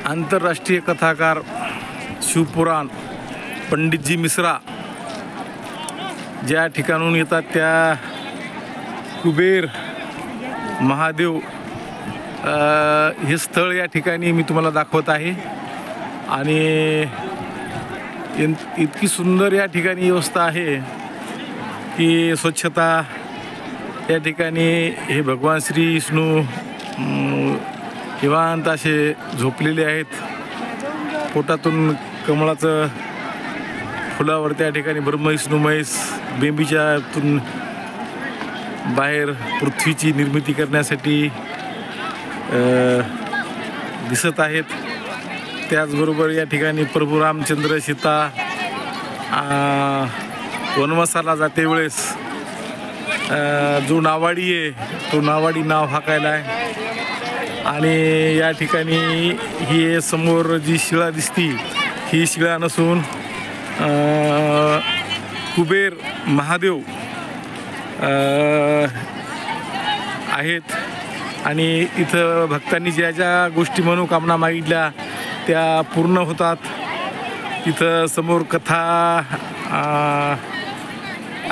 आंतरराष्ट्रीय कथाकार शिवपुराण पंडितजी मिश्रा ज्या ठिकाणून येतात त्या कुबेर महादेव हे स्थळ या ठिकाणी मी तुम्हाला दाखवत आहे। आणि इतकी सुंदर या ठिकाणी व्यवस्था आहे की स्वच्छता या ठिकाणी हे भगवान श्री विष्णू निवांत असे झोपलेले आहेत। पोटातून कमळाचं फुलावर त्या ठिकाणी ब्रह्म विष्णू महेश बेंबीच्यातून बाहेर पृथ्वीची निर्मिती करण्यासाठी दिसत आहेत। त्याचबरोबर या ठिकाणी प्रभू रामचंद्र सीता वनवासाला जाते वेळेस जो नावाडी आहे तो नावाडी नाव हाकायला आहे। आणि या ठिकाणी ही समोर जी शिळा दिसती ही शिळा नसून कुबेर महादेव आहेत। आणि इथं भक्तांनी ज्या ज्या गोष्टी मनोकामना मागितल्या त्या पूर्ण होतात। इथं समोर कथा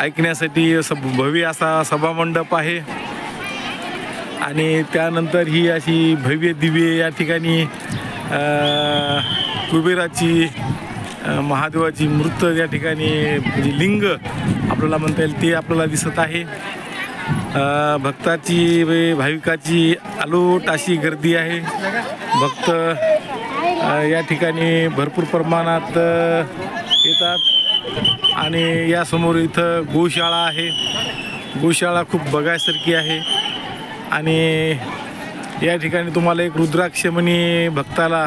ऐकण्यासाठी भव्य असा सभामंडप आहे। आणि त्यानंतर ही अशी भव्य दिव्य या ठिकाणी कुबेराची महादेवाची मूर्त या ठिकाणी म्हणजे लिंग आपल्याला म्हणता येईल ते आपल्याला दिसत आहे। भक्ताची भाविकाची अलोट अशी गर्दी आहे। भक्त या ठिकाणी भरपूर प्रमाणात येतात। आणि यासमोर इथं गोशाळा आहे। गोशाळा खूप बघायसारखी आहे। आणि या ठिकाणी तुम्हाला एक रुद्राक्षमणी भक्ताला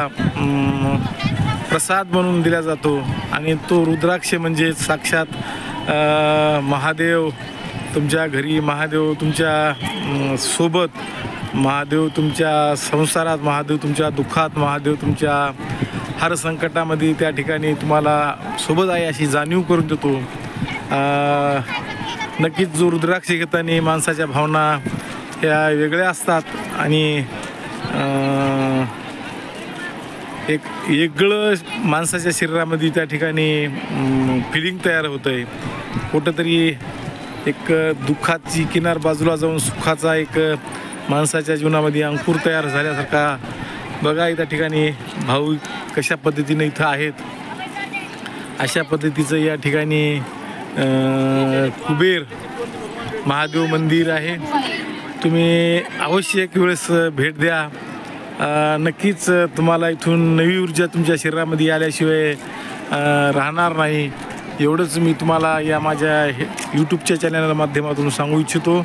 प्रसाद म्हणून दिला जातो। आणि तो रुद्राक्ष म्हणजे साक्षात महादेव तुमच्या घरी, महादेव तुमच्या सोबत, महादेव तुमच्या संसारात, महादेव तुमच्या दुःखात, महादेव तुमच्या हर संकटामध्ये त्या ठिकाणी तुम्हाला सोबत आहे अशी जाणीव करून देतो। नक्कीच जो रुद्राक्ष घेताना माणसाच्या भावना ह्या वेगळ्या असतात आणि एक वेगळं माणसाच्या शरीरामध्ये त्या ठिकाणी फिलिंग तयार होतं आहे। कुठंतरी एक दुःखाची किनार बाजूला जाऊन सुखाचा एक माणसाच्या जीवनामध्ये अंकुर तयार झाल्यासारखा बघा त्या ठिकाणी भाऊ कशा पद्धतीने इथं आहेत। अशा पद्धतीचं या ठिकाणी कुबेर महादेव मंदिर आहे। तुम्ही अवश्य एक वेळेस भेट द्या। नक्कीच तुम्हाला इथून नवी ऊर्जा तुमच्या शरीरामध्ये आल्याशिवाय राहणार नाही। एवढंच मी तुम्हाला या माझ्या यूट्यूबच्या चॅनलच्या माध्यमातून सांगू इच्छितो।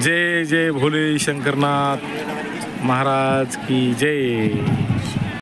जय जय भोले शंकरनाथ महाराज की जय।